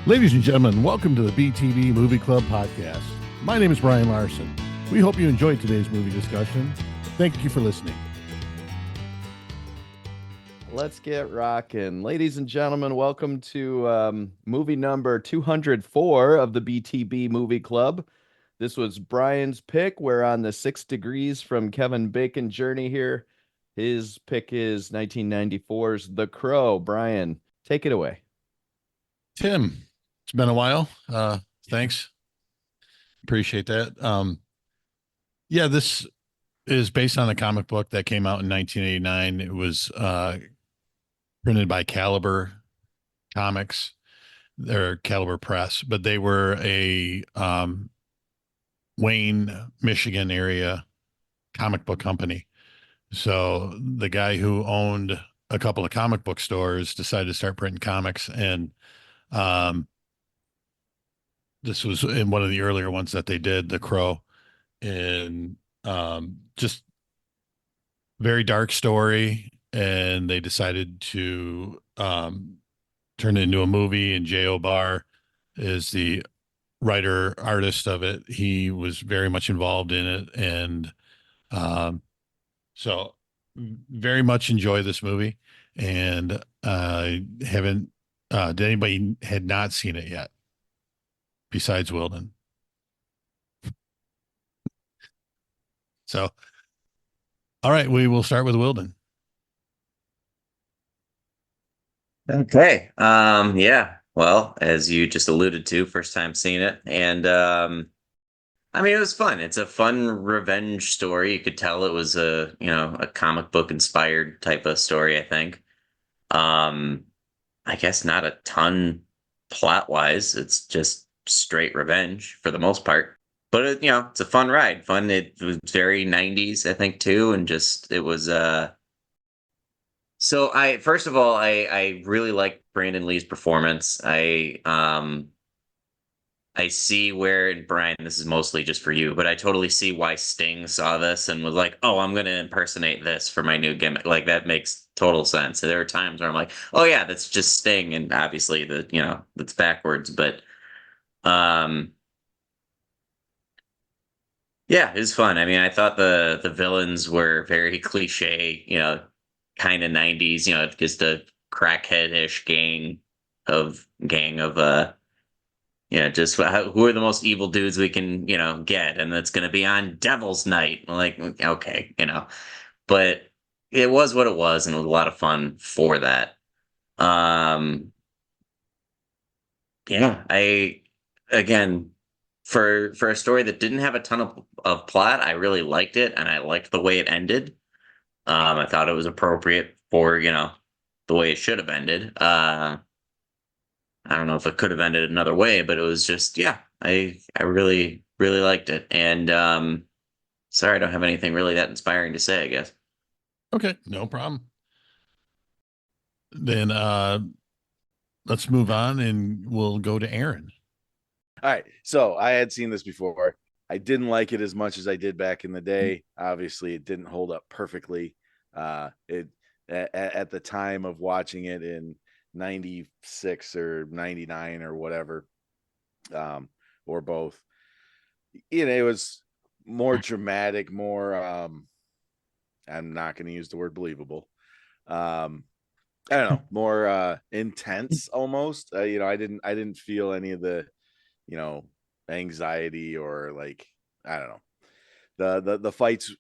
Ladies and gentlemen, welcome to the BTB Movie Club podcast. My name is Brian Larson. We hope you enjoyed today's movie discussion. Thank you for listening. Let's get rocking. Ladies and gentlemen, welcome to movie number 204 of the BTB Movie Club. This was Brian's pick. We're on the 6 Degrees from Kevin Bacon journey here. His pick is 1994's The Crow. Brian, take it away. Tim, it's been a while. Thanks. Appreciate that. Yeah, this is based on a comic book that came out in 1989. It was printed by Caliber Comics, or Caliber Press, but they were a Wayne, Michigan area comic book company. So the guy who owned a couple of comic book stores decided to start printing comics, and this was in one of the earlier ones that they did, The Crow, and just very dark story. And they decided to turn it into a movie, and J.O. Barr is the writer artist of it. He was very much involved in it, and so very much enjoy this movie. And haven't did anybody had not seen it yet besides Wilden? So all right, we will start with Wilden. Okay. Yeah. Well, as you just alluded to, first time seeing it. And I mean, it was fun. It's a fun revenge story. You could tell it was a comic book inspired type of story, I think. I guess not a ton plot wise. It's just straight revenge for the most part. But it's a fun ride. Fun. It was very 90s, I think, too, and just it was So first of all, I really like Brandon Lee's performance. I see where, and Brian, this is mostly just for you, but I totally see why Sting saw this and was like, "Oh, I'm going to impersonate this for my new gimmick." Like that makes total sense. So there are times where I'm like, "Oh yeah, that's just Sting," and obviously that's backwards, but yeah, it was fun. I mean, I thought the villains were very cliche, kind of 90s, just a crackhead-ish gang of just who are the most evil dudes we can, get, and that's going to be on Devil's Night. Like, okay, but it was what it was, and it was a lot of fun for that. Yeah, again, for a story that didn't have a ton of plot, I really liked it, and I liked the way it ended. I thought it was appropriate for, the way it should have ended. I don't know if it could have ended another way, but it was just, yeah, I really, really liked it. And sorry, I don't have anything really that inspiring to say, I guess. Okay, no problem. Then let's move on, and we'll go to Aaron. All right. So I had seen this before. I didn't like it as much as I did back in the day. Obviously, it didn't hold up perfectly. It at the time of watching it in 96 or 99 or whatever, or both. It was more dramatic, more I'm not going to use the word believable. I don't know, more intense almost. I didn't feel any of the anxiety or like, I don't know. The fights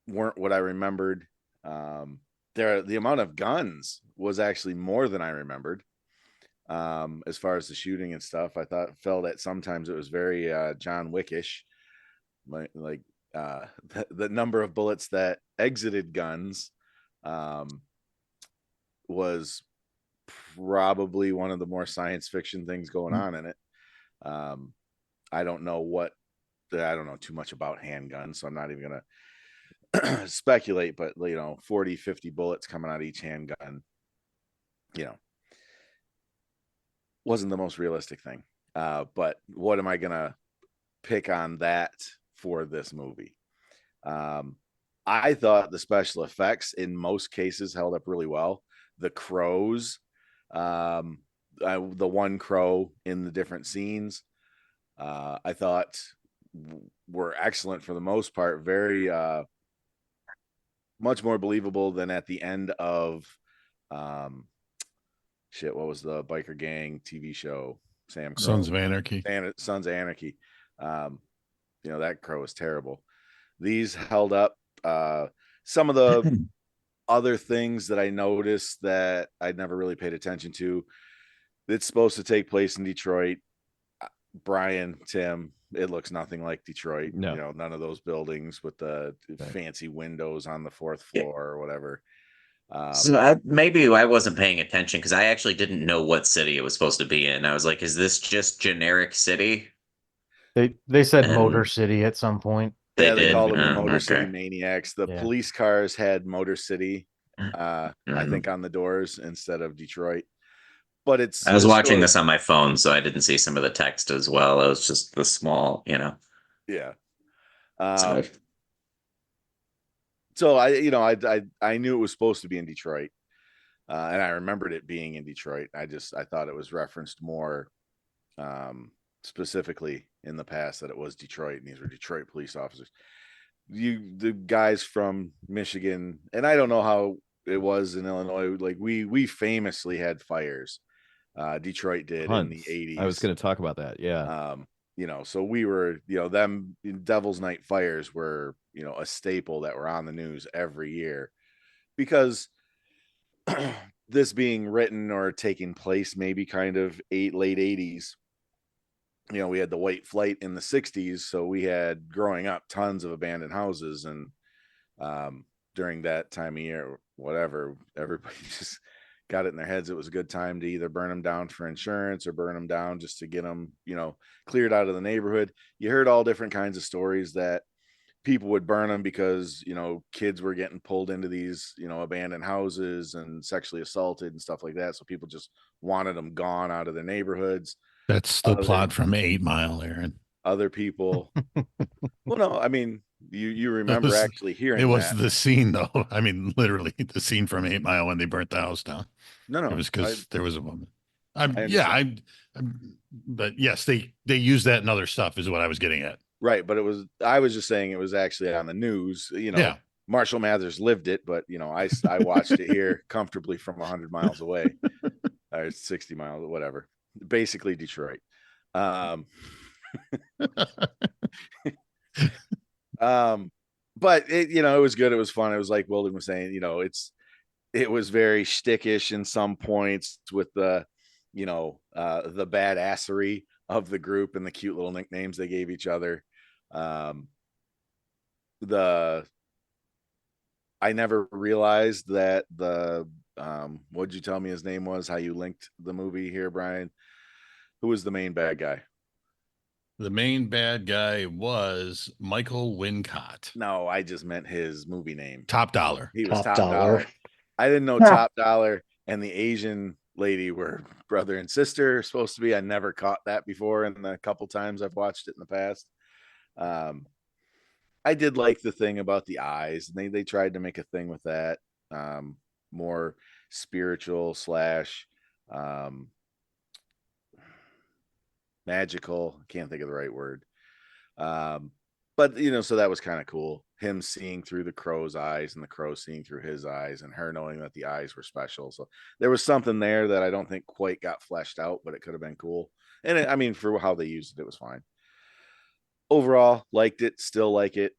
weren't what I remembered. The amount of guns was actually more than I remembered. As far as the shooting and stuff, felt that sometimes it was very John Wickish. Like the number of bullets that exited guns was probably one of the more science fiction things going on in it. I don't know too much about handguns, so I'm not even gonna speculate, but 40, 50 bullets coming out each handgun, wasn't the most realistic thing. But what am I gonna pick on that for this movie? I thought the special effects in most cases held up really well. The crows, the one crow in the different scenes, I thought were excellent for the most part. Very much more believable than at the end of what was the biker gang TV show? Sam Crow. Sons of Anarchy. Sons of Anarchy. That crow was terrible. These held up. Some of the other things that I noticed that I'd never really paid attention to. It's supposed to take place in Detroit. Brian, Tim, it looks nothing like Detroit. No. None of those buildings with the fancy windows on the fourth floor or whatever. So maybe I wasn't paying attention because I actually didn't know what city it was supposed to be in. I was like, is this just generic city? They said Motor City at some point. They called them the Motor Okay. City Maniacs. The police cars had Motor City, I think, on the doors instead of Detroit. But I was watching this on my phone, so I didn't see some of the text as well. It was just the small, Yeah. So I knew it was supposed to be in Detroit, and I remembered it being in Detroit. I thought it was referenced more specifically in the past that it was Detroit, and these were Detroit police officers. The guys from Michigan, and I don't know how it was in Illinois. Like we famously had fires. Detroit did in the 80s. I was going to talk about that. Yeah. So we were, them Devil's Night fires were, a staple that were on the news every year because this being written or taking place maybe kind of late 80s. We had the white flight in the 60s. So we had, growing up, tons of abandoned houses. And during that time of year, whatever, everybody just got it in their heads it was a good time to either burn them down for insurance or burn them down just to get them, cleared out of the neighborhood. You heard all different kinds of stories that people would burn them because, kids were getting pulled into these, abandoned houses and sexually assaulted and stuff like that. So people just wanted them gone out of their neighborhoods. That's the plot from 8 Mile, Aaron. Other people. Well, no, I mean, you remember actually hearing it was that. the scene, though. I mean, literally the scene from 8 Mile when they burnt the house down. No, it was because there was a woman. But yes, they use that in other stuff is what I was getting at. Right, but I was just saying it was actually on the news. Yeah. Marshall Mathers lived it, but I watched it here comfortably from 100 miles away, or 60 miles, whatever. Basically Detroit. But it was good. It was fun. It was like Wilden was saying, it was very shtickish in some points with the badassery of the group and the cute little nicknames they gave each other. I never realized that what'd you tell me his name was, how you linked the movie here, Brian? Who was the main bad guy? The main bad guy was Michael Wincott. No, I just meant his movie name. Top Dollar. He was Top Dollar. I didn't know Top Dollar and the Asian lady were brother and sister supposed to be. I never caught that before in the couple times I've watched it in the past. I did like the thing about the eyes. They tried to make a thing with that. More spiritual / magical. I can't think of the right word. But so that was kind of cool. Him seeing through the crow's eyes and the crow seeing through his eyes and her knowing that the eyes were special. So there was something there that I don't think quite got fleshed out, but it could have been cool. And for how they used it, it was fine. Overall, liked it, still like it.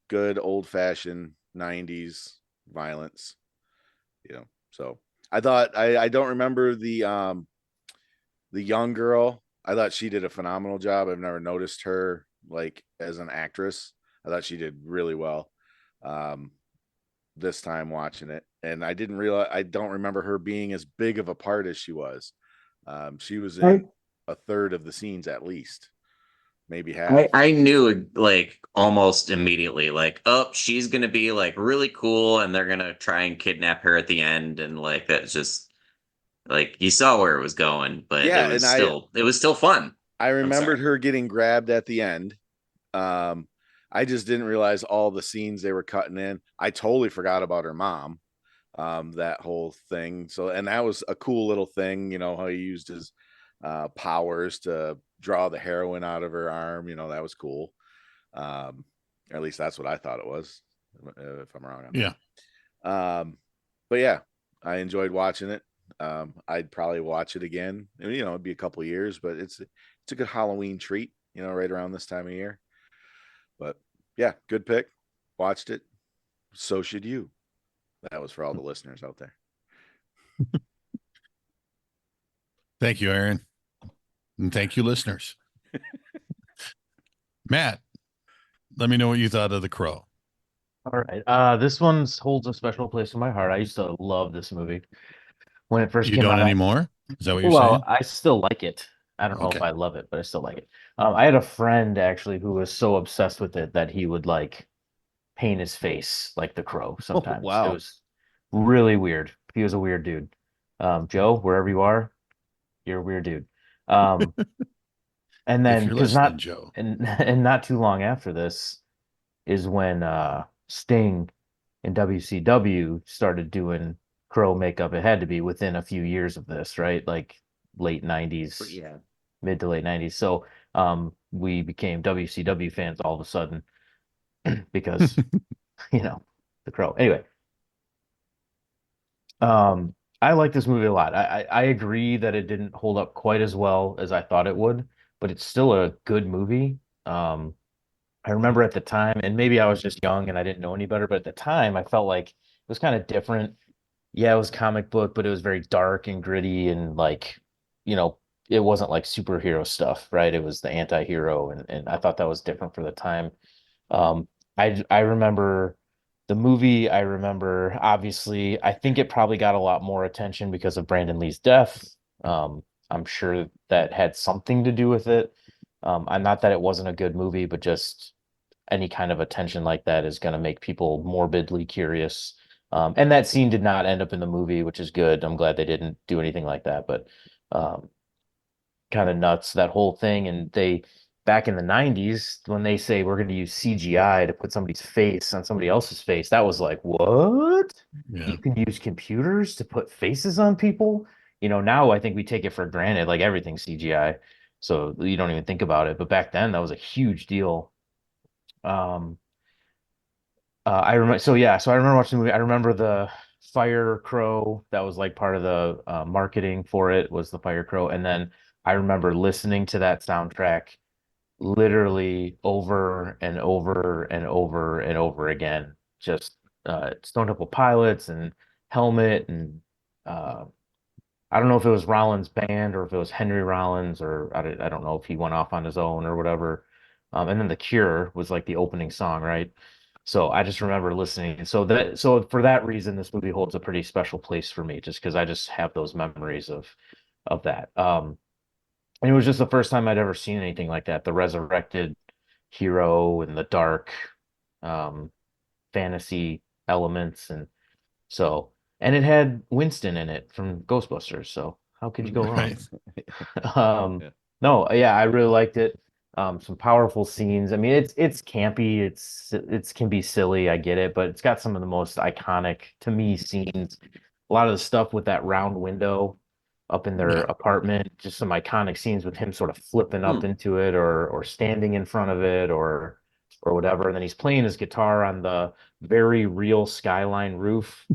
Good old fashioned 90s violence. So I thought I don't remember the young girl. I thought she did a phenomenal job. I've never noticed her like as an actress. I thought she did really well this time watching it. And I don't remember her being as big of a part as she was. She was in a third of the scenes at least, maybe half. I knew like almost immediately, like, oh, she's gonna be like really cool and they're gonna try and kidnap her at the end, and like that's just like you saw where it was going, but yeah, it was still fun. I remembered her getting grabbed at the end. I just didn't realize all the scenes they were cutting in. I totally forgot about her mom. that whole thing. So, and that was a cool little thing, you know, how he used his powers to draw the heroin out of her arm. You know, that was cool. Or at least that's what I thought it was. If I'm wrong on Yeah. that. But yeah, I enjoyed watching it. I'd probably watch it again. You know, it'd be a couple years, but it's a good Halloween treat, you know, right around this time of year. But yeah, good pick. Watched it. So should you. That was for all the listeners out there. Thank you, Aaron. And thank you, listeners. Matt, let me know what you thought of The Crow. All right. This one holds a special place in my heart. I used to love this movie when it first You came don't out. anymore? Is that what you're Well, saying? I still like it. I don't know if Okay. I love it, but I still like it. I had a friend actually who was so obsessed with it that he would like paint his face like the crow sometimes. It wow. was really weird. He was a weird dude. Joe, wherever you are, you're a weird dude. Um, and If then you're because listening, not Joe. and not too long after this is when Sting and WCW started doing crow makeup. It had to be within a few years of this, right? Like late 90s, Yeah. mid to late 90s. So we became WCW fans all of a sudden because, the crow. Anyway, I like this movie a lot. I agree that it didn't hold up quite as well as I thought it would, but it's still a good movie. I remember at the time, and maybe I was just young and I didn't know any better, but at the time I felt like it was kind of different. Yeah, it was comic book, but it was very dark and gritty and like, you know, it wasn't like superhero stuff, right? It was the anti-hero and I thought that was different for the time. I remember the movie, I remember obviously, I think it probably got a lot more attention because of Brandon Lee's death. I'm sure that had something to do with it. I'm not that it wasn't a good movie, but just any kind of attention like that is going to make people morbidly curious. And that scene did not end up in the movie, which is good. I'm glad they didn't do anything like that, but um, kind of nuts, that whole thing. And they, back in the 90s, when they say we're going to use CGI to put somebody's face on somebody else's face, that was like, what? Yeah. You can use computers to put faces on people? Now I think we take it for granted, like everything's CGI. So you don't even think about it. But back then, that was a huge deal. Um, I remember, so yeah, so I remember watching the movie. I remember the Fire Crow that was like part of the marketing for it was the Fire Crow, and then I remember listening to that soundtrack literally over and over and over and over again. Just Stone Temple Pilots and Helmet and uh, I don't know if it was Rollins' band or if it was Henry Rollins or I don't know if he went off on his own or whatever. And then The Cure was like the opening song, right? So I just remember listening. And so for that reason, this movie holds a pretty special place for me, just because I just have those memories of that. And it was just the first time I'd ever seen anything like that. The resurrected hero and the dark um, fantasy elements, and it had Winston in it from Ghostbusters. So how could you go wrong? Right. Um, Yeah. no, yeah, I really liked it. Some powerful scenes. I mean, it's campy. It's can be silly. I get it, but it's got some of the most iconic to me scenes. A lot of the stuff with that round window up in their Yeah. apartment, just some iconic scenes with him sort of flipping up Hmm. into it or standing in front of it or whatever. And then he's playing his guitar on the very real skyline roof.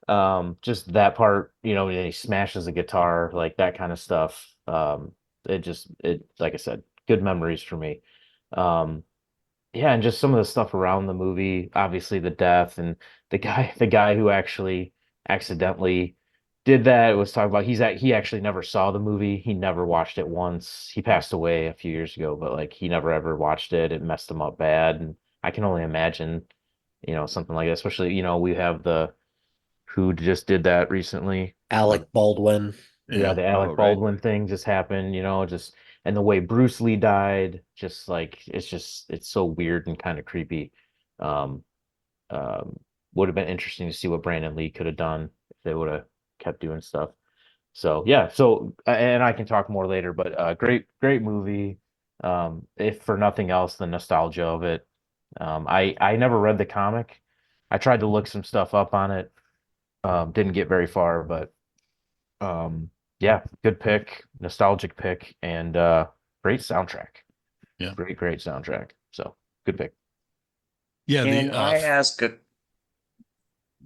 Um, just that part, and he smashes a guitar, like that kind of stuff. Like I said, good memories for me. Um, yeah, and just some of the stuff around the movie, obviously the death and the guy who actually accidentally did that was talking about he actually never saw the movie. He never watched it once. He passed away a few years ago, but like he never ever watched it. It messed him up bad. And I can only imagine, something like that, especially, we have the who just did that recently. Alec Baldwin. Yeah, Yeah. the Oh, Alec right. Baldwin thing just happened, just and the way Bruce Lee died, just like it's so weird and kind of creepy. Um, um, would have been interesting to see what Brandon Lee could have done if they would have kept doing stuff. So yeah, and I can talk more later, but great movie. If for nothing else, the nostalgia of it. I never read the comic. I tried to look some stuff up on it. Didn't get very far, but yeah, good pick, nostalgic pick, and great soundtrack. Yeah. Great soundtrack. So good pick. Yeah. Can I ask a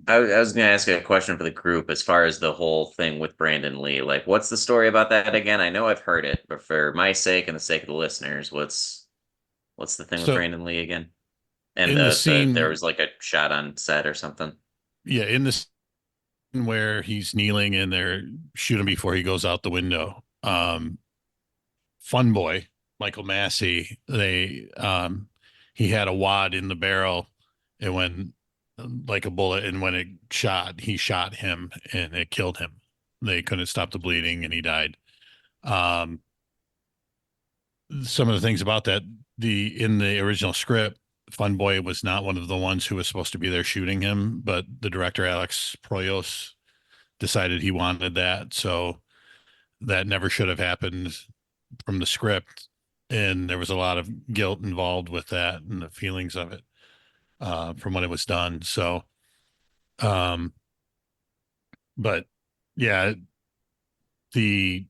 I was going to ask a question for the group as far as the whole thing with Brandon Lee. Like, what's the story about that again? I know I've heard it, but for my sake and the sake of the listeners, what's the thing with So Brandon Lee again? And in the there scene, was like a shot on set or something. yeah, in the scene where he's kneeling and they're shooting before he goes out the window, Fun Boy, Michael Massey, he had a wad in the barrel, and when like a bullet, and when it shot, he shot him and it killed him. They couldn't stop the bleeding and he died. Um, some of the things about that, in the original script, Fun Boy was not one of the ones who was supposed to be there shooting him, but the director Alex Proyas decided he wanted that, so that never should have happened from the script, and there was a lot of guilt involved with that and the feelings of it from when it was done. So, um, but yeah, the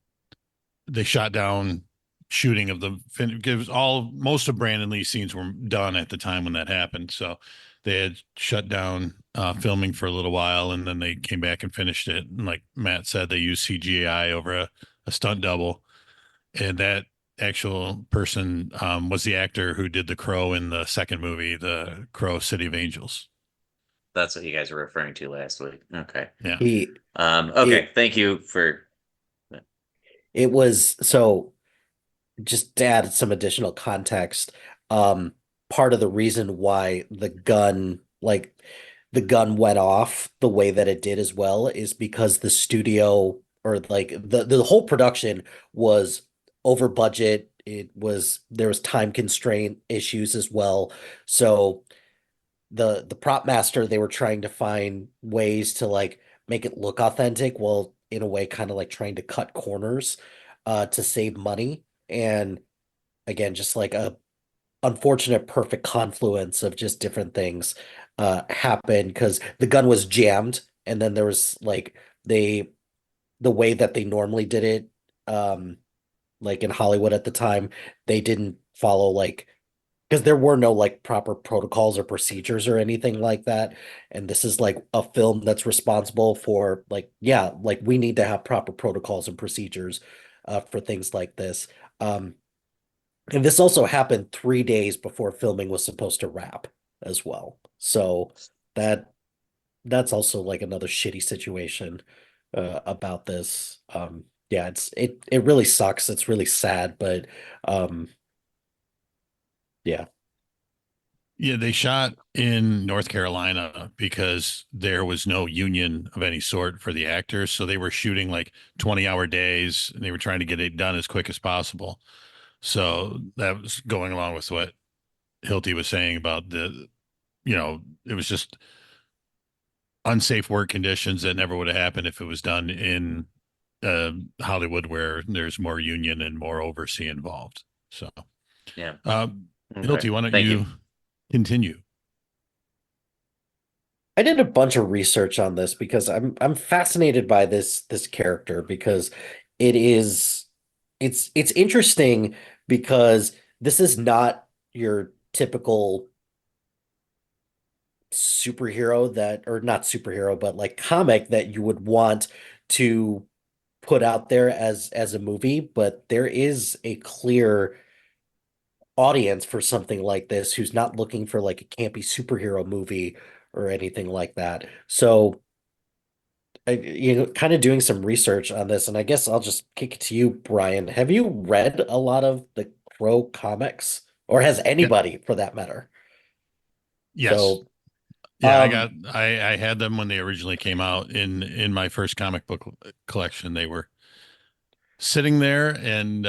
they shot down shooting of it was all most of Brandon Lee's scenes were done at the time when that happened. So they had shut down filming for a little while, and then they came back and finished it. And like Matt said, they used CGI over a stunt double, and that actual person was the actor who did the Crow in the second movie, the Crow City of Angels. That's what you guys were referring to last week. Okay. Yeah. He Okay. it Thank you for. it was so just to add some additional context, part of the reason why the gun went off the way that it did as well is because the studio or like the whole production was over budget. There was time constraint issues as well. So the prop master, they were trying to find ways to like make it look authentic while in a way kind of like trying to cut corners to save money. And again, just like a unfortunate perfect confluence of just different things happened because the gun was jammed, and then there was like the way that they normally did it, like in Hollywood at the time, they didn't follow like because there were no like proper protocols or procedures or anything like that. And this is like a film that's responsible for like, yeah, like we need to have proper protocols and procedures for things like this. And this also happened 3 days before filming was supposed to wrap as well. So that that's also like another shitty situation about this. Yeah, it really sucks. It's really sad, but um, yeah. Yeah, they shot in North Carolina because there was no union of any sort for the actors. So they were shooting like 20-hour days, and they were trying to get it done as quick as possible. So that was going along with what Hilty was saying about it was just unsafe work conditions that never would have happened if it was done in Hollywood, where there's more union and more oversee involved. So, Yeah. Hilty, Okay. why don't Thank you you. continue? I did a bunch of research on this because I'm fascinated by this character because it is it's interesting because this is not your typical superhero that or not superhero but like comic that you would want to put out there as a movie, but there is a clear audience for something like this who's not looking for like a campy superhero movie or anything like that. So kind of doing some research on this, and I guess I'll just kick it to you, Brian. Have you read a lot of the Crow comics, or has Yeah. anybody for that matter? Yes. So, Yeah, um, I had them when they originally came out in my first comic book collection. They were sitting there, and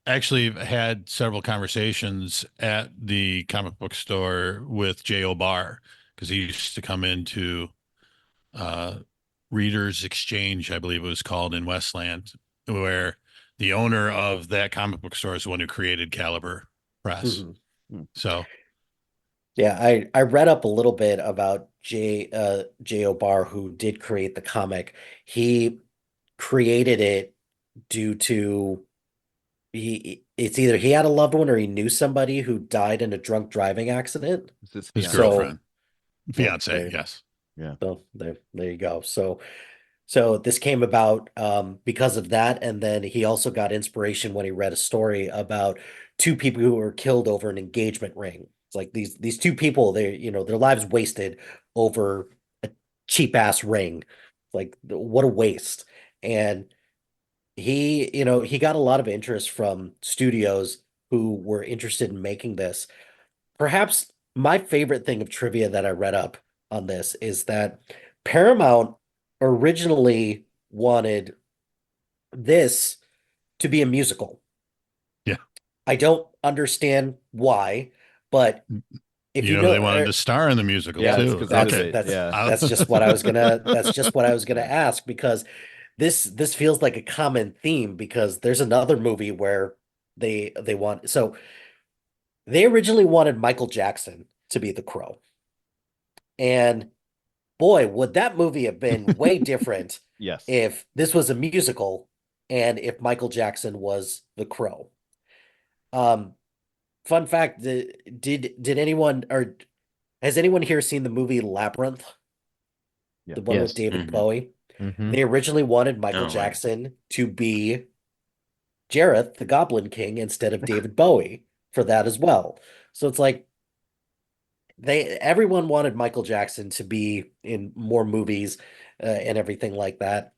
actually had several conversations at the comic book store with J.O. Barr, because he used to come into uh, Readers Exchange, I believe it was called, in Westland, where the owner of that comic book store is the one who created Caliber Press. mhm. So Yeah, I read up a little bit about J. O'Barr, who did create the comic. He created it due to it's either he had a loved one or he knew somebody who died in a drunk driving accident. It's his His fiance. girlfriend, Well, fiance, yes. Yeah. there you go. So this came about because of that, and then he also got inspiration when he read a story about two people who were killed over an engagement ring. It's like these two people, their lives wasted over a cheap ass ring. Like what a waste. And he got a lot of interest from studios who were interested in making this. Perhaps my favorite thing of trivia that I read up on this is that Paramount originally wanted this to be a musical. Yeah. I don't understand why, but if You you know, know, they wanted to star in the musical Yeah, it's too. 'cause that's Okay. that's Yeah. that's just what I was gonna ask because this feels like a common theme because there's another movie where they want so they originally wanted Michael Jackson to be the Crow. And boy, would that movie have been way different Yes. if this was a musical and if Michael Jackson was the Crow. Um, fun fact, did anyone or has anyone here seen the movie Labyrinth? Yeah. The one with Yes. David Mhm. Bowie? Mm-hmm. They originally wanted Michael Oh, right. Jackson to be Jareth, the Goblin King, instead of David Bowie for that as well. So it's like everyone wanted Michael Jackson to be in more movies and everything like that.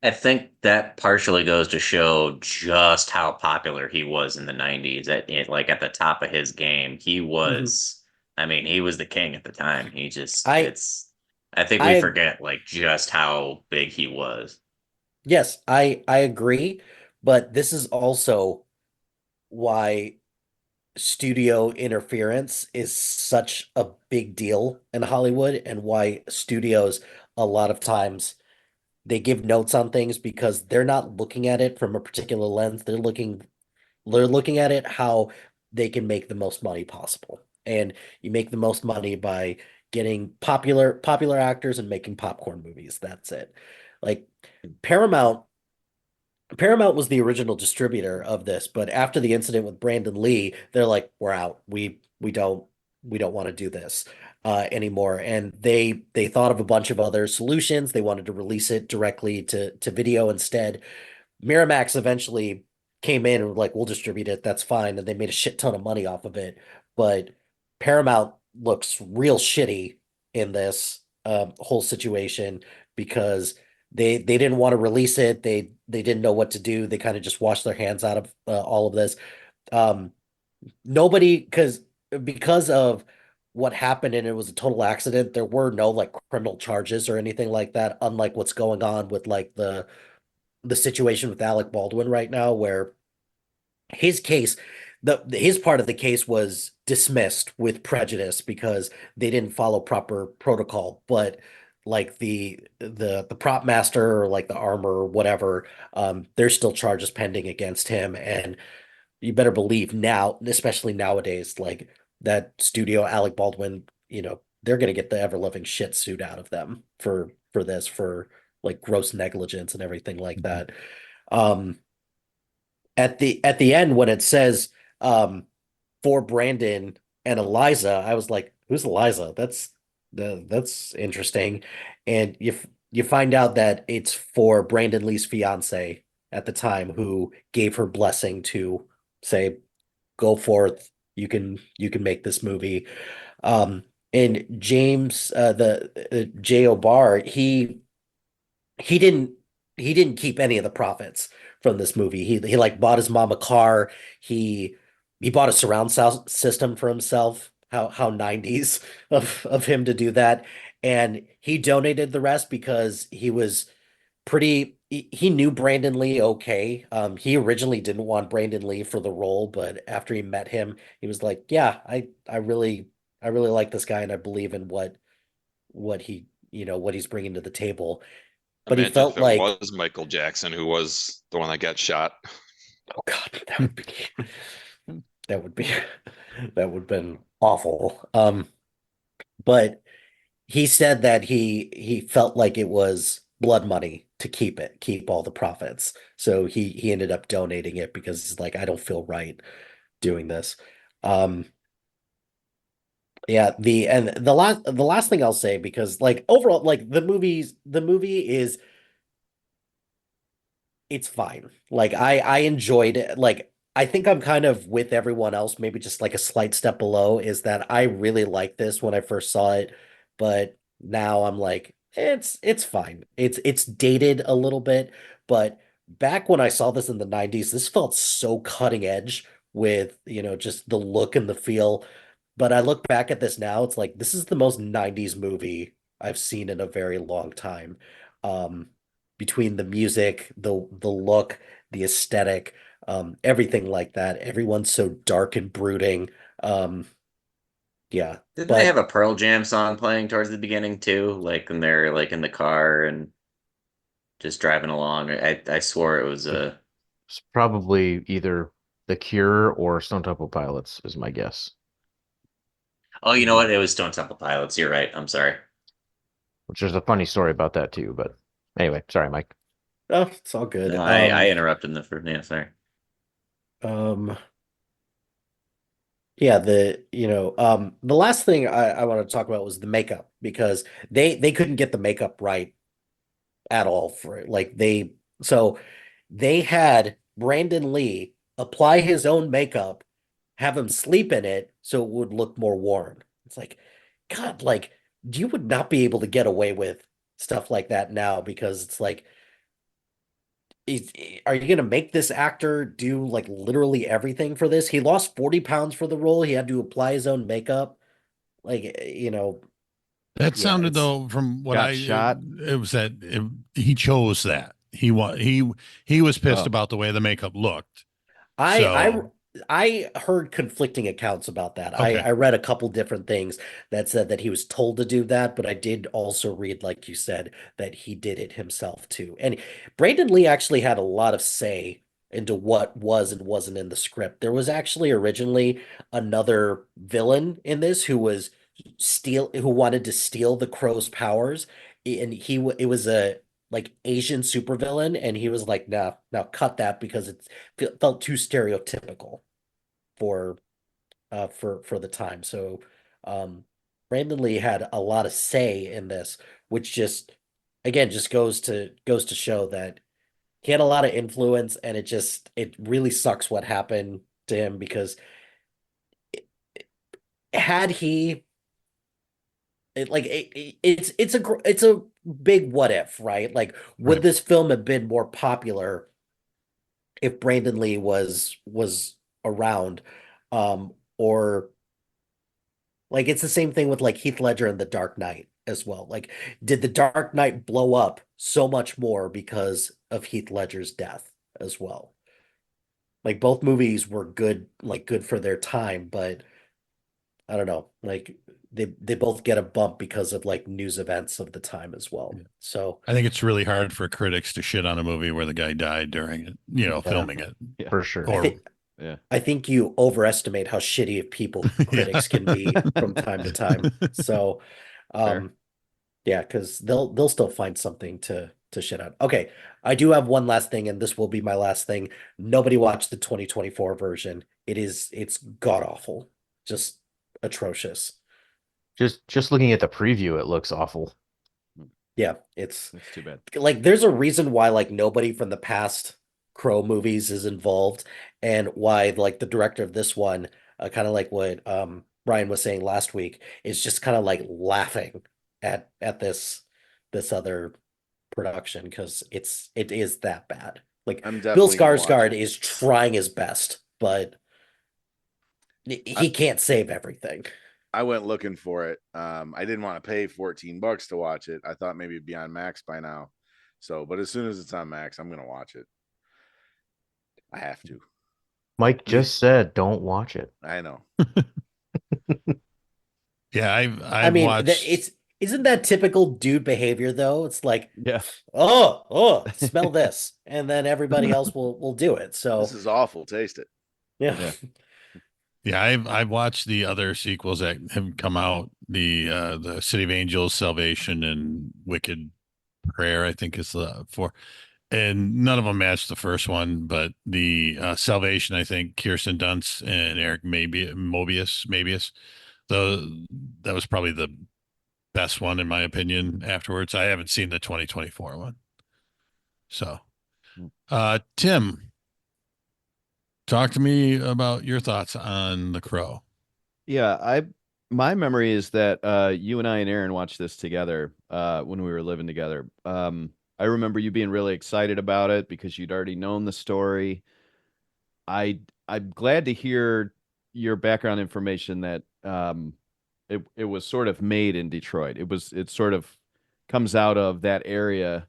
I think that partially goes to show just how popular he was in the 90s. Like at the top of his game, he Mhm. was. I mean, he was the king at the time. I It's. I think we I forget like just how big he was. yes, I agree, but this is also why studio interference is such a big deal in Hollywood and why studios a lot of times they give notes on things because they're not looking at it from a particular lens. They're looking at it how they can make the most money possible. And you make the most money by getting popular actors and making popcorn movies. That's it. Like Paramount Paramount was the original distributor of this, but after the incident with Brandon Lee, they're like, we're out. We don't want to do this anymore. And they thought of a bunch of other solutions. They wanted to release it directly to video instead. Miramax eventually came in and were like, we'll distribute it. That's fine. And they made a shit ton of money off of it. But Paramount looks real shitty in this whole situation because they didn't want to release it. They didn't know what to do. They kind of just washed their hands out of all of this. Um, nobody because of what happened and it was a total accident, there were no like criminal charges or anything like that, unlike what's going on with like the situation with Alec Baldwin right now, where his case, his part of the case was dismissed with prejudice because they didn't follow proper protocol. But like the prop master or like the armor or whatever, there's still charges pending against him. And you better believe now, especially nowadays, like that studio, Alec Baldwin, they're gonna get the ever loving shit suit out of them for this, for like gross negligence and everything like Mhm. that. Um, at the end when it says for Brandon and Eliza, I was like, who's Eliza? That's interesting. And you find out that it's for Brandon Lee's fiance at the time who gave her blessing to say, go forth, you can make this movie. And James the J.O. Barr, he didn't he didn't keep any of the profits from this movie. He like bought his mom a car. He bought a surround sound system for himself. How 90s of him to do that. And he donated the rest because he was he knew Brandon Lee okay. He originally didn't want Brandon Lee for the role, but after he met him, he was like, yeah, I really like this guy and I believe in what what he's bringing to the table. But he Imagine felt if it like, was Michael Jackson who was the one that got shot. oh God, that would be That would be that would have been awful. But he said that he felt like it was blood money to keep all the profits. So he ended up donating it because he's like, I don't feel right doing this. Um, yeah, the last thing I'll say, because like overall, like the movie is it's fine. Like I enjoyed it. Like I think I'm kind of with everyone else, maybe just like a slight step below, is that I really liked this when I first saw it, but now I'm like, it's fine. It's dated a little bit, but back when I saw this in the 90s, this felt so cutting edge with, just the look and the feel. But I look back at this now, it's like this is the most 90s movie I've seen in a very long time. Um, Between the music, the look, the aesthetic, everything like that. Everyone's so dark and brooding. Um, yeah, Didn't they have but a Pearl Jam song playing towards the beginning too? Like when they're like in the car and just driving along. I swore it was a. It's probably either The Cure or Stone Temple Pilots is my guess. Oh, you know what? It was Stone Temple Pilots. You're right. I'm sorry. Which there's a funny story about that too. But anyway, sorry, Mike. oh, it's all good. No, I interrupted the first. Yeah, sorry. Um, yeah, the last thing I want to talk about was the makeup because they couldn't get the makeup right at all for it. Like so they had Brandon Lee apply his own makeup, have him sleep in it so it would look more warm. It's like, God, like you would not be able to get away with stuff like that now because it's like, are you gonna make this actor do like literally everything for this? He lost 40 pounds for the role. He had to apply his own makeup. Like, That yeah, sounded it's though from what Got shot. it was that he chose that. He was pissed Oh. about the way the makeup looked. I So, I heard conflicting accounts about that. I okay. I read a couple different things that said that he was told to do that, but I did also read, like you said, that he did it himself too. And Brandon Lee actually had a lot of say into what was and wasn't in the script. There was actually originally another villain in this who wanted to steal the Crow's powers, and it was a like Asian supervillain, and he was like, "Nah, now cut that because felt too stereotypical for for the time." So um Brandon Lee had a lot of say in this, which just again just goes to show that he had a lot of influence, and it really sucks what happened to him because had he it's a big what if, right? Like, would Right. this film have been more popular if Brandon Lee was around? Or like it's the same thing with like Heath Ledger and The Dark Knight as well. Like, did The Dark Knight blow up so much more because of Heath Ledger's death as well? Like both movies were good, like good for their time, but I don't know, like they both get a bump because of like news events of the time as well. Yeah. So I think it's really hard for critics to shit on a movie where the guy died during it, yeah, filming it. Yeah. For sure. I Or think Yeah. I think you overestimate how shitty of people yeah. critics can be from time to time. So, Fair. yeah, because they'll still find something to shit on. Okay, I do have one last thing, and this will be my last thing. Nobody watched the 2024 version. It's god awful, just atrocious. Just looking at the preview, it looks awful. Yeah, it's That's too bad. like there's a reason why like nobody from the past Crow movies is involved, and why like the director of this one, kind of like what Ryan was saying last week, is just kind of like laughing at this other production because it is that bad. Like I'm Bill definitely gonna watch Skarsgård it. is trying his best, but I, he can't save everything. I went looking for it. I didn't want to pay $14 to watch it. I thought maybe it'd be on Max by now. So, but as soon as it's on Max, I'm gonna watch it. I have to. Mike just said don't watch it. I know. Yeah, I I've mean, watched. isn't that typical dude behavior though? It's like, Yeah. oh, smell this, and then everybody else will do it. This So is awful. Taste it. yeah. Yeah. Yeah, I've watched the other sequels that have come out. The City of Angels, Salvation, and Wicked Prayer, I think is the four, and none of them match the first one. But the Salvation, I think Kirsten Dunst and Eric Mobius, the that was probably the best one in my opinion. Afterwards, I haven't seen the 2024 one. So, Tim, talk to me about your thoughts on The Crow. Yeah, my memory is that you and I and Aaron watched this together when we were living together. I remember you being really excited about it because you'd already known the story. I'm glad to hear your background information that it was sort of made in Detroit. It sort of comes out of that area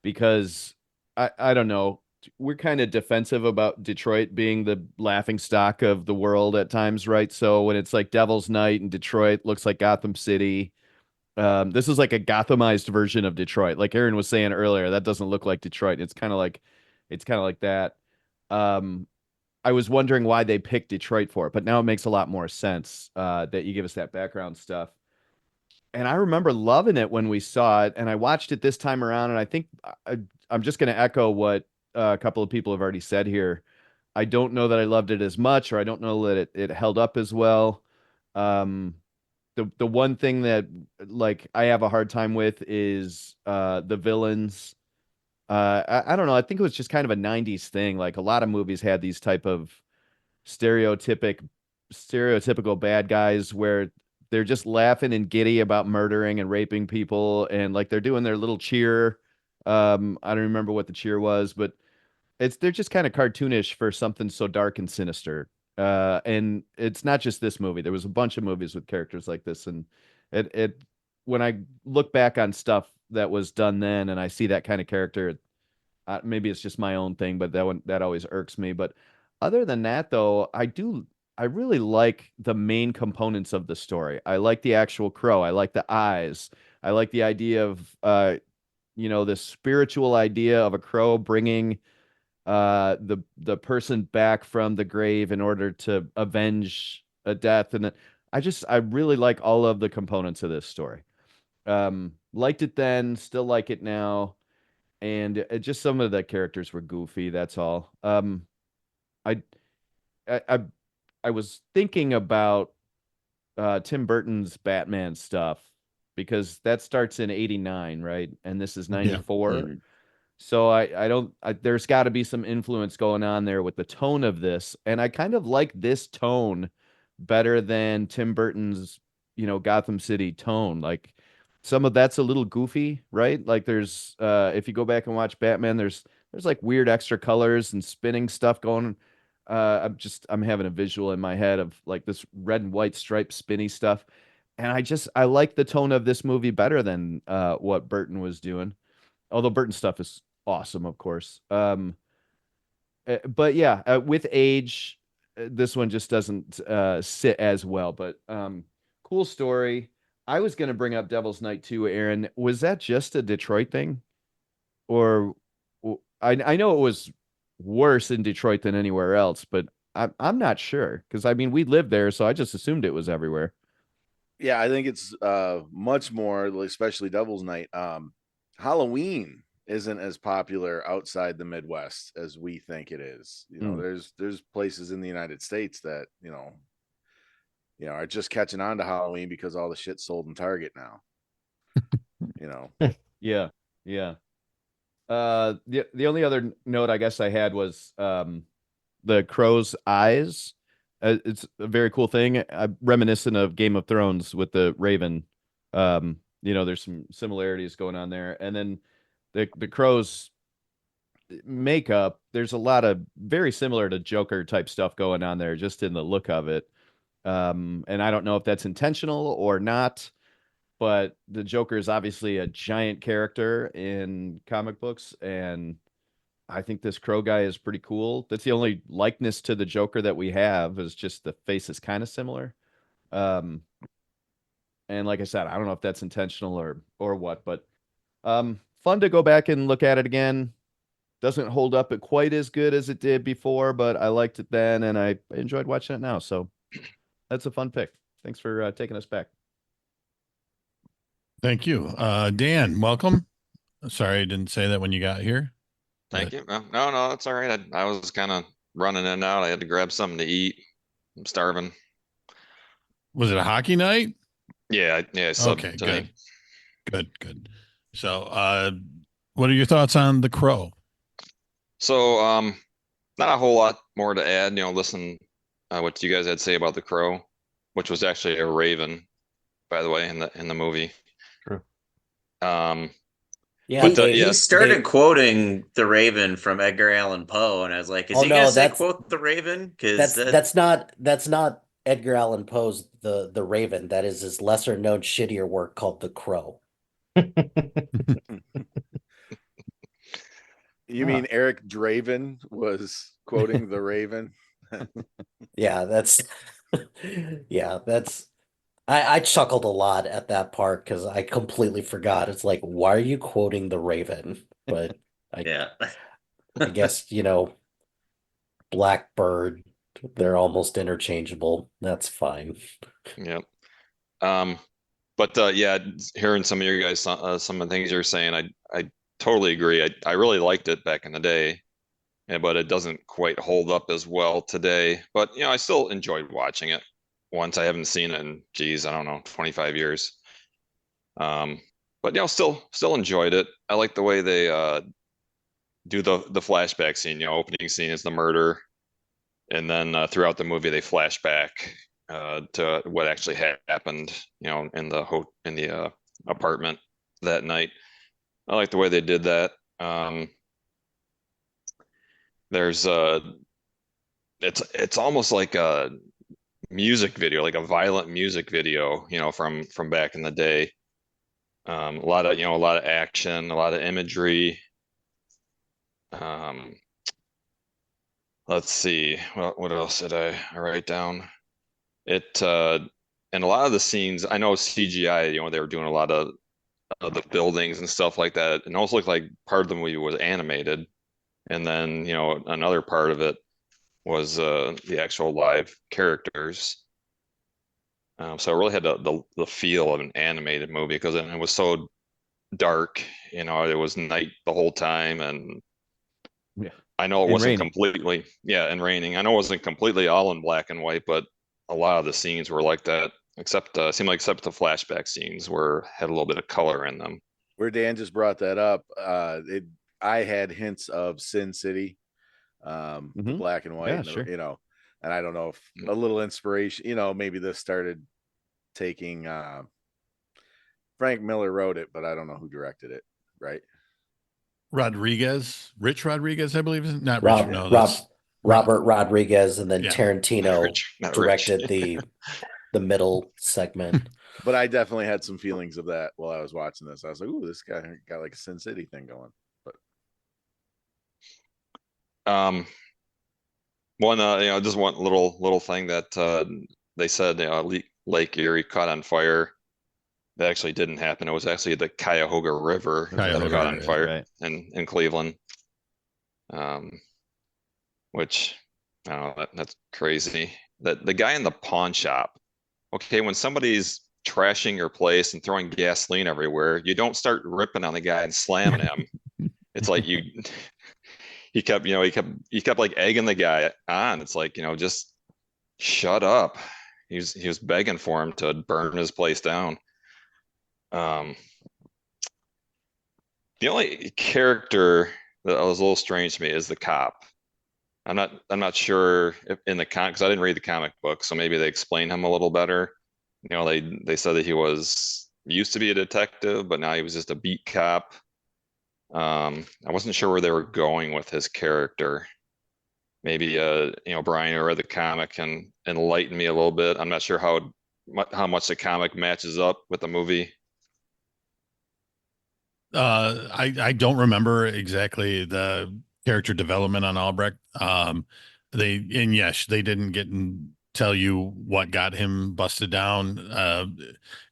because I don't know. We're kind of defensive about Detroit being the laughing stock of the world at times, right? So when it's like Devil's Night in Detroit looks like Gotham City. This is like a Gothamized version of Detroit. Like Aaron was saying earlier, that doesn't look like Detroit. It's kind of like that. Um, I was wondering why they picked Detroit for it, but now it makes a lot more sense that you give us that background stuff. And I remember loving it when we saw it, and I watched it this time around, and I think I'm just going to echo what a couple of people have already said here. I don't know that I loved it as much, or I don't know that it held up as well. Um, the one thing that like I have a hard time with is the villains. I don't know. I think it was just kind of a '90s thing. Like a lot of movies had these type of stereotypic stereotypical bad guys where they're just laughing and giddy about murdering and raping people and like they're doing their little cheer. I don't remember what the cheer was, but they're just kind of cartoonish for something so dark and sinister. And it's not just this movie. There was a bunch of movies with characters like this, and it when I look back on stuff that was done then, and I see that kind of character, maybe it's just my own thing, but that always irks me. But other than that, though, I really like the main components of the story. I like the actual crow. I like the eyes. I like the idea of this spiritual idea of a crow bringing the person back from the grave in order to avenge a death. And I really like all of the components of this story. Liked it then, still like it now, and just some of the characters were goofy. That's all. I I I, I was thinking about Tim Burton's Batman stuff because that starts in '89, right? And this is Yeah. '94. So I don't there's got to be some influence going on there with the tone of this, and I kind of like this tone better than Tim Burton's, Gotham City tone. Like some of that's a little goofy, right? Like there's if you go back and watch Batman, there's like weird extra colors and spinning stuff going. I'm having a visual in my head of like this red and white striped spinny stuff. And I like the tone of this movie better than what Burton was doing. Although Burton stuff is awesome, of course. But yeah, with age, this one just doesn't sit as well. But cool story. I was going to bring up Devil's Night too, Aaron. Was that just a Detroit thing, or I know it was worse in Detroit than anywhere else, but I'm not sure because I mean we lived there, so I just assumed it was everywhere. Yeah, I think it's much more, especially Devil's Night. Halloween isn't as popular outside the Midwest as we think it is. Mm. There's places in the United States that, are just catching on to Halloween because all the shit sold in Target now. you know. Yeah, yeah. The only other note I guess I had was the crow's eyes. It's a very cool thing. Reminiscent of Game of Thrones with the Raven. There's some similarities going on there. And then the crow's makeup, there's a lot of very similar to Joker type stuff going on there, just in the look of it. And I don't know if that's intentional or not, but the Joker is obviously a giant character in comic books, and I think this Crow guy is pretty cool. That's the only likeness to the Joker that we have is just the face is kind of similar. Um, and like I said, I don't know if that's intentional or what, but fun to go back and look at it again. Doesn't hold up quite as good as it did before, but I liked it then, and I enjoyed watching it now. So That's a fun pick. Thanks for taking us back. Thank you. Dan, welcome. Sorry I didn't say that when you got here. Thank you. No, that's all right. I was kind of running in and out. I had to grab something to eat. I'm starving. Was it a hockey night? Yeah, subbed Okay, tonight. good. So, what are your thoughts on The Crow? So, not a whole lot more to add. Listen, what you guys had to say about the crow, which was actually a raven, by the way, in the movie. True. Yeah, He started quoting the Raven from Edgar Allan Poe, and I was like, "Is he gonna say quote the Raven?" Because that's not Edgar Allan Poe's the Raven. That is his lesser known shittier work called The Crow. You mean Eric Draven was quoting the Raven? Yeah, that's I chuckled a lot at that part because I completely forgot. It's like, why are you quoting the Raven? But yeah. I guess, Blackbird, they're almost interchangeable. That's fine. Yep. But yeah, hearing some of your guys, some of the things you're saying, I totally agree. I really liked it back in the day, but it doesn't quite hold up as well today. But I still enjoyed watching it. Once I haven't seen it in, geez, I don't know, 25 years. But still enjoyed it. I like the way they do the flashback scene. Opening scene is the murder, and then throughout the movie they flash back to what actually happened. In the apartment that night. I like the way they did that. There's it's almost like a music video, like a violent music video, from back in the day. A lot of action, a lot of imagery. Um, let's see, what else did I write down? It and a lot of the scenes, I know CGI, they were doing a lot of the buildings and stuff like that. It almost looked like part of the movie was animated, and then another part of it was the actual live characters. So it really had the feel of an animated movie because it was so dark. It was night the whole time, and Yeah. I know it And wasn't raining. completely, yeah, and raining. I know it wasn't completely all in black and white, but a lot of the scenes were like that. Except the flashback scenes had a little bit of color in them. Where Dan just brought that up, I had hints of Sin City, the black and white, Yeah, and sure. and I don't know if a little inspiration, maybe this started taking. Frank Miller wrote it, but I don't know who directed it. Right? Rich Rodriguez, I believe, is not Rob, Rich. No, Rob, that's Robert Rodriguez, and then Yeah. Tarantino Not directed Rich. the middle segment. But I definitely had some feelings of that while I was watching this. I was like, "Ooh, this guy got like a Sin City thing going." But just one little thing that they said, Lake Erie caught on fire. That actually didn't happen. It was actually the Cuyahoga River that caught on fire in Cleveland. Which I don't know, that's crazy. That the guy in the pawn shop. Okay, when somebody's trashing your place and throwing gasoline everywhere, you don't start ripping on the guy and slamming him. It's like he kept like egging the guy on. It's like, just shut up. He was begging for him to burn his place down. The only character that was a little strange to me is the cop. I'm not sure if in the because I didn't read the comic book, so maybe they explained him a little better. They said that he used to be a detective, but now he was just a beat cop. I wasn't sure where they were going with his character. Maybe Brian, who read the comic, can enlighten me a little bit. I'm not sure how much the comic matches up with the movie. I don't remember exactly the character development on Albrecht. Yes, they didn't get and tell you what got him busted down.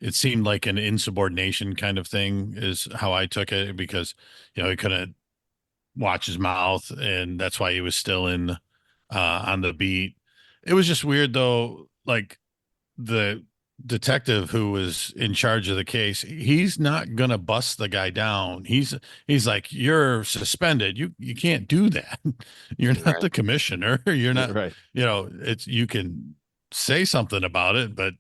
It seemed like an insubordination kind of thing is how I took it, because he couldn't watch his mouth, and that's why he was still in on the beat. It was just weird though, like the detective who was in charge of the case, he's not gonna bust the guy down. He's like, you're suspended. You can't do that. You're not Right. the commissioner. You're not, Right. it's you can say something about it, but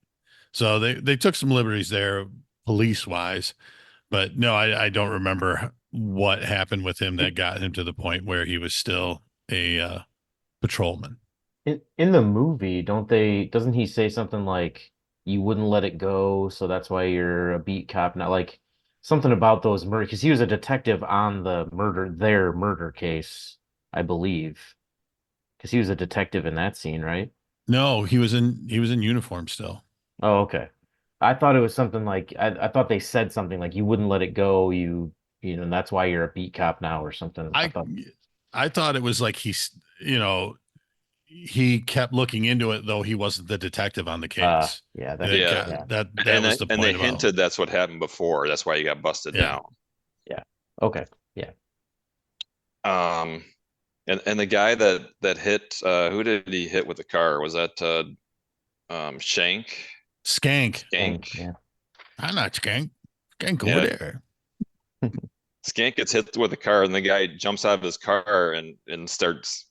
so they took some liberties there police wise. But no, I don't remember what happened with him that got him to the point where he was still a patrolman. In the movie, doesn't he say something like you wouldn't let it go, so that's why you're a beat cop now? Like something about those murder because he was a detective on their murder case, I believe. Because he was a detective in that scene, right? No, he was in uniform still. Oh, okay. I thought it was something like I thought they said something like you wouldn't let it go, and that's why you're a beat cop now or something. I I thought I thought it was like he kept looking into it though he wasn't the detective on the case. yeah, that That makes Yeah. yeah. that And was the and they point about. hinted that's what happened before. That's why you got busted Yeah. down. Yeah. Okay. Yeah. Um, and the guy that hit who did he hit with the car? Was that Shank? Skank. Dang, Skank? yeah. I'm not Skank. Skank over Yeah. there. Skank gets hit with the car, and the guy jumps out of his car and starts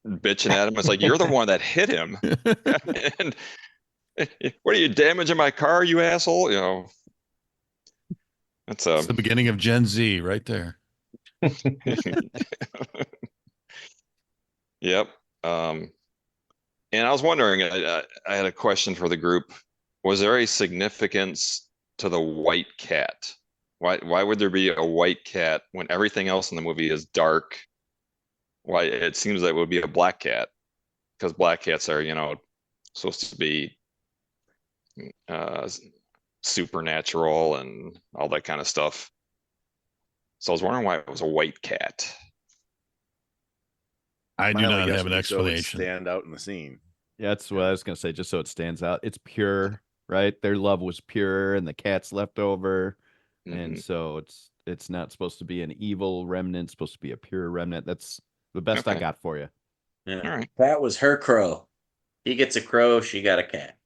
bitching at him. It's like you're the one that hit him, and what are you damaging my car, you asshole? That's It's the beginning of Gen Z right there. Yep. And I was wondering, I had a question for the group. Was there a significance to the white cat? Why would there be a white cat when everything else in the movie is dark? Why it seems that it would be a black cat because black cats are, supposed to be uh, supernatural and all that kind of stuff. So I was wondering why it was a white cat. I My do only not guess have would an be so it would explanation. stand out in the scene. Yeah, that's what I was gonna say, just so it stands out. It's pure, right? Their love was pure and the cat's left over. And Mhm. so it's not supposed to be an evil remnant, it's supposed to be a pure remnant. That's the best I Okay. got for you. Yeah. All right. That was her crow. He gets a crow, she got a cat.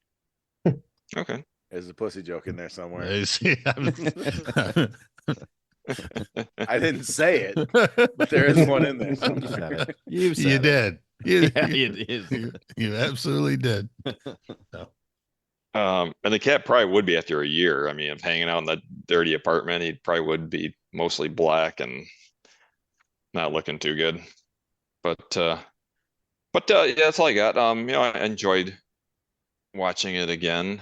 Okay. There's a pussy joke in there somewhere. I see. I didn't say it, but there is one in there. You said it. You You said it. did. Yeah, it is. You absolutely did. So, And the cat probably would be after a year. I mean, of hanging out in the dirty apartment, he probably would be mostly black and not looking too good. But yeah, that's all I got. I enjoyed watching it again.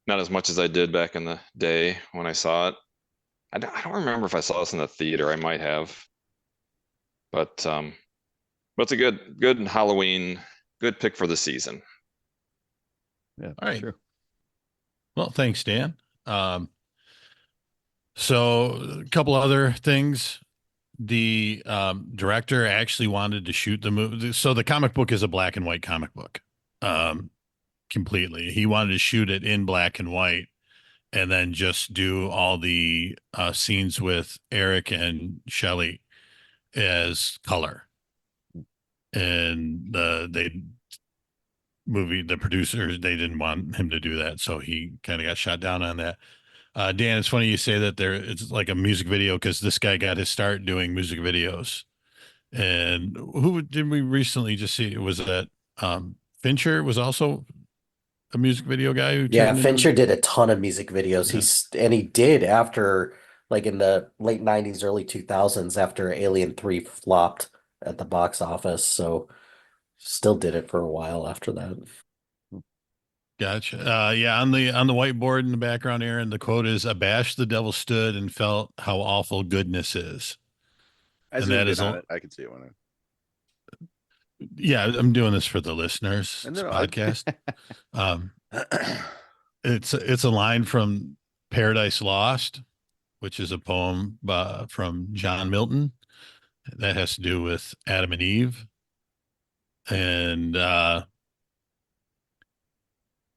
Not as much as I did back in the day when I saw it. I don't remember if I saw this in the theater. I might have, but but it's a good Halloween, good pick for the season. Yeah, all right. true. Well, thanks, Dan. So a couple other things. The director actually wanted to shoot the movie. So the comic book is a black and white comic book, completely. He wanted to shoot it in black and white, and then just do all the scenes with Eric and Shelley as color. And the producers, they didn't want him to do that, so he kind of got shot down on that. Dan, it's funny you say that it's like a music video because this guy got his start doing music videos. And who did we recently just see? Was that Fincher was also a music video guy who Yeah, turned Fincher into. did a ton of music videos. Yeah. He did after like in the late 90s, early 2000s after Alien 3 flopped at the box office. So still did it for a while after that. Gotcha. Yeah, on the whiteboard in the background, Aaron, the quote is abashed the devil stood and felt how awful goodness is. I And zoomed that in is on it. I could see it when yeah, I'm doing this for the listeners. I It's a know. podcast. Um, I it's a line from Paradise Lost, which is a poem from John Milton that has to do with Adam and Eve. And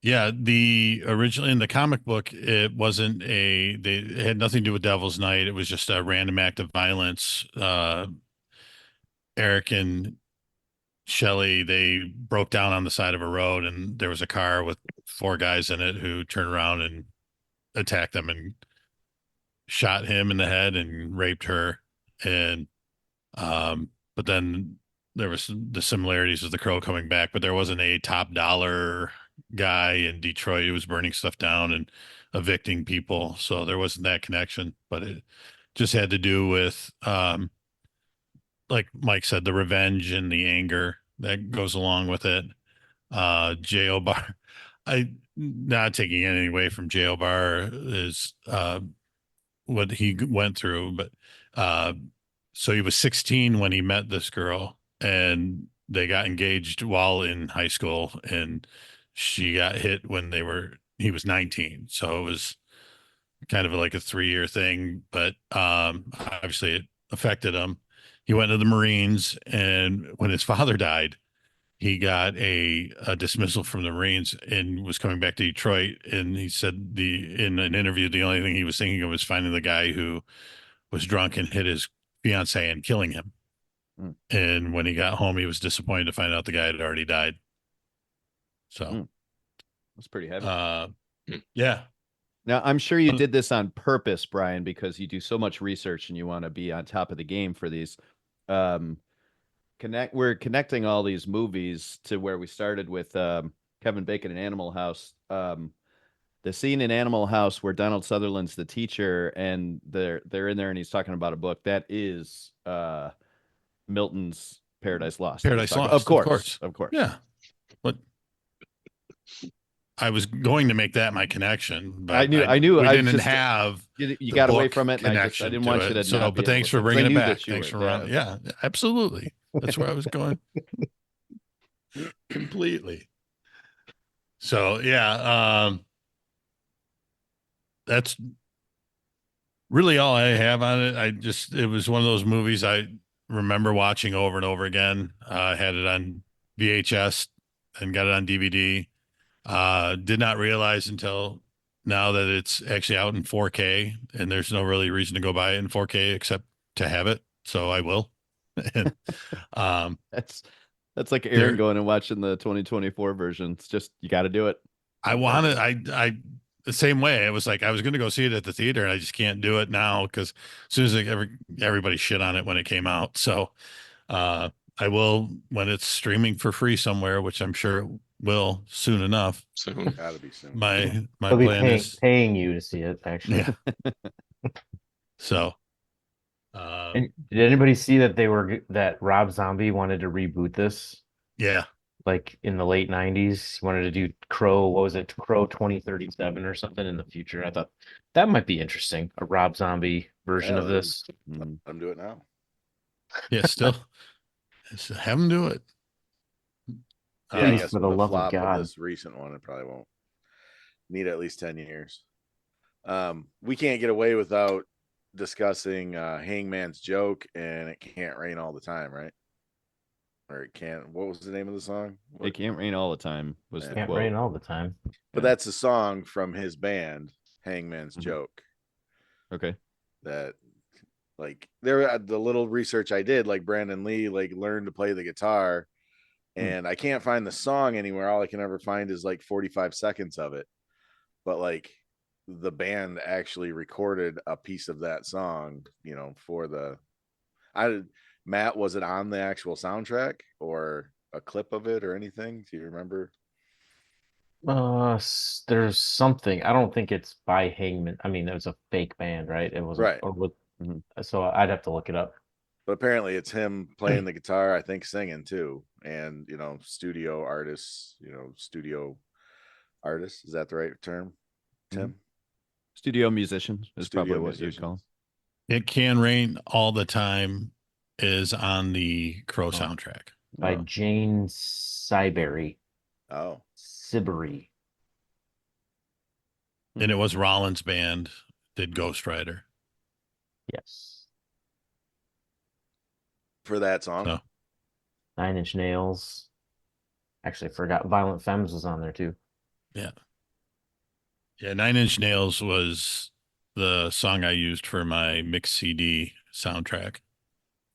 yeah, the original in the comic book, it had nothing to do with Devil's Night. It was just a random act of violence. Eric and Shelley, they broke down on the side of a road and there was a car with 4 guys in it who turned around and attacked them and shot him in the head and raped her. And but then there was the similarities of the Crow coming back, but there wasn't a top dollar guy in Detroit who was burning stuff down and evicting people. So there wasn't that connection, but it just had to do with like Mike said, the revenge and the anger that goes along with it. J.O. Bar, I not taking anything away from J.O. Bar is what he went through, but uh, so he was 16 when he met this girl, and they got engaged while in high school, and she got hit when he was 19. So it was kind of like a 3-year thing, but obviously it affected him. He went to the Marines, and when his father died, he got a dismissal from the Marines and was coming back to Detroit. And he said in an interview, the only thing he was thinking of was finding the guy who was drunk and hit his fiance and killing him. Mm. And when he got home, he was disappointed to find out the guy had already died. So That's pretty heavy. Yeah. Now, I'm sure you did this on purpose, Brian, because you do so much research and you want to be on top of the game for these. We're connecting all these movies to where we started with Kevin Bacon and Animal House. The scene in Animal House where Donald Sutherland's the teacher and they're in there and he's talking about a book that is Milton's Paradise Lost. Paradise Lost, of course. Yeah. But I was going to make that my connection, but I knew. we I didn't just, have you got away from it, and I didn't want you to. So, not but be thanks able for to, 'cause I bringing it knew back. that you Thanks for were- running. Yeah, absolutely. That's where I was going. Completely. So yeah, that's really all I have on it. It was one of those movies I remember watching over and over again. I had it on VHS and got it on DVD. Did not realize until now that it's actually out in 4K, and there's no really reason to go buy it in 4K except to have it. So I will. And That's like Aaron going and watching the 2024 version. It's just you got to do it. I wanted I the same way. It was like I was going to go see it at the theater, and I just can't do it now because as soon as everybody shit on it when it came out. So I will when it's streaming for free somewhere, which I'm sure it will soon enough. Soon. Gotta be soon. My They'll be plan is paying you to see it, actually. yeah. So And did anybody see that Rob Zombie wanted to reboot this? yeah. Like in the late 90s, he wanted to do Crow, what was it, Crow 2037 or something in the future. I thought that might be interesting, a Rob Zombie version of this. Let him do it now. Yeah, still have them do it. Yeah, I Please, guess for with the love of flop God. this recent one, it probably won't need at least 10 years. We can't get away without discussing Hangman's Joke and It Can't Rain All the Time, right? Or it can't. What was the name of the song? It can't rain all the time. Was the Can't quote. rain all the time. But that's a song from his band, Hangman's Mhm. Joke. Okay. That, like, there the little research I did, like Brandon Lee, like learned to play the guitar, and I can't find the song anywhere. All I can ever find is like 45 seconds of it. But like the band actually recorded a piece of that song, for the Matt, was it on the actual soundtrack or a clip of it or anything? Do you remember? There's something. I don't think it's by Hangman. I mean, it was a fake band, right? It wasn't, Right. or with, Mhm. so I'd have to look it up. But apparently it's him playing the guitar, I think singing too. And, studio artists, studio artists. Is that the right term, Tim? Studio musician is Studio probably what you'd call. musicians. It Can Rain All the Time is on the Crow soundtrack. By Oh. Jane Siberry. Oh, Siberry. And it was Rollins' band did Ghost Rider. Yes. for that song. So 9 Inch Nails. Actually, I forgot Violent Femmes was on there too. yeah. 9 Inch Nails was the song I used for my mix CD soundtrack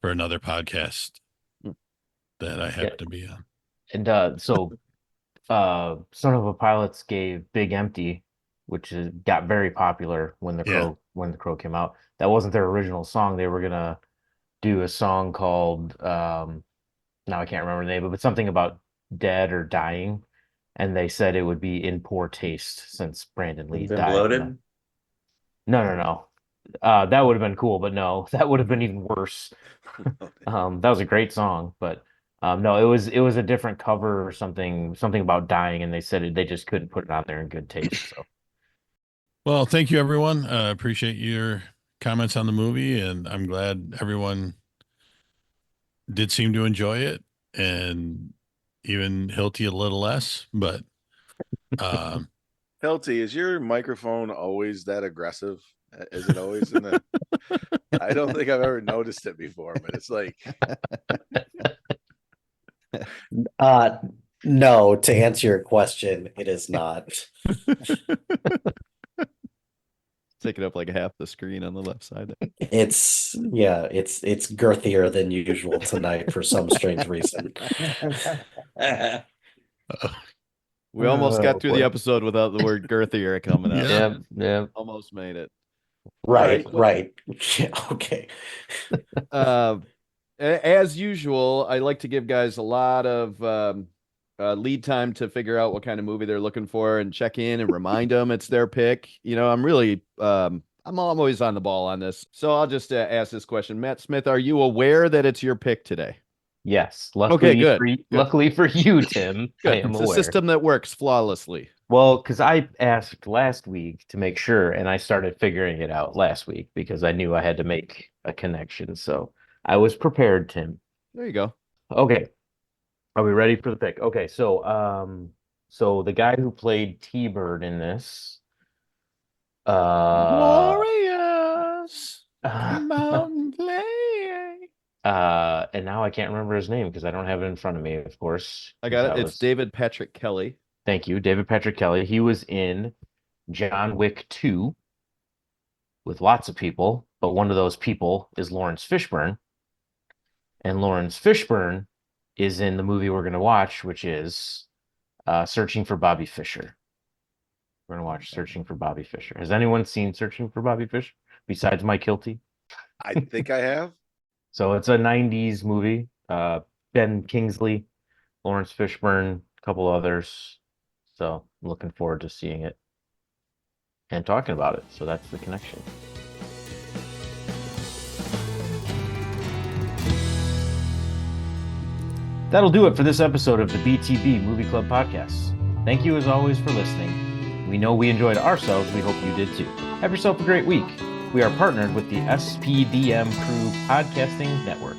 for another podcast. that I happen to be on. And so Son of a Pilots gave Big Empty, which got very popular when the Crow came out. That wasn't their original song. They were gonna do a song called now I can't remember the name, but something about dead or dying, and they said it would be in poor taste since Brandon Lee Been died. bloated? No. That would have been cool, but no, that would have been even worse. That was a great song, but no, it was a different cover or something about dying, and they said they just couldn't put it on there in good taste. So, Well, thank you, everyone. Appreciate your comments on the movie, and I'm glad everyone did seem to enjoy it, and even Hilty a little less. But Hilty, is your microphone always that aggressive? Is it always in the? I don't think I've ever noticed it before, but it's like. No, to answer your question, it is not. Taking up like half the screen on the left side. It's girthier than usual tonight for some strange reason. We almost got through the boy. episode without the word girthier coming out. Yeah. Almost made it. Right. Right. Yeah, okay. As usual, I like to give guys a lot of lead time to figure out what kind of movie they're looking for and check in and remind them it's their pick. You know, I'm always on the ball on this. So I'll just ask this question. Matt Smith, are you aware that it's your pick today? Yes. Luckily, Okay, good. Luckily for you, Tim, I am It's aware. a system that works flawlessly. Well, because I asked last week to make sure, and I started figuring it out last week because I knew I had to make a connection. So I was prepared, Tim. There you go. Okay. Are we ready for the pick? Okay, so the guy who played T-Bird in this, Glorious mountain play. and now I can't remember his name because I don't have it in front of me, of course. I got it. That It's was- David Patrick Kelly. Thank you, David Patrick Kelly. He was in John Wick 2 with lots of people, but one of those people is Lawrence Fishburne. And Lawrence Fishburne is in the movie we're going to watch, which is Searching for Bobby Fischer. We're going to watch Searching for Bobby Fischer. Has anyone seen Searching for Bobby Fischer besides Mike Hilty? I think I have. So it's a 90s movie. Ben Kingsley, Lawrence Fishburne, a couple others. So I'm looking forward to seeing it and talking about it. So that's the connection. That'll do it for this episode of the BTB Movie Club podcast. Thank you as always for listening. We know we enjoyed ourselves. We hope you did too. Have yourself a great week. We are partnered with the SPDM Crew Podcasting Network.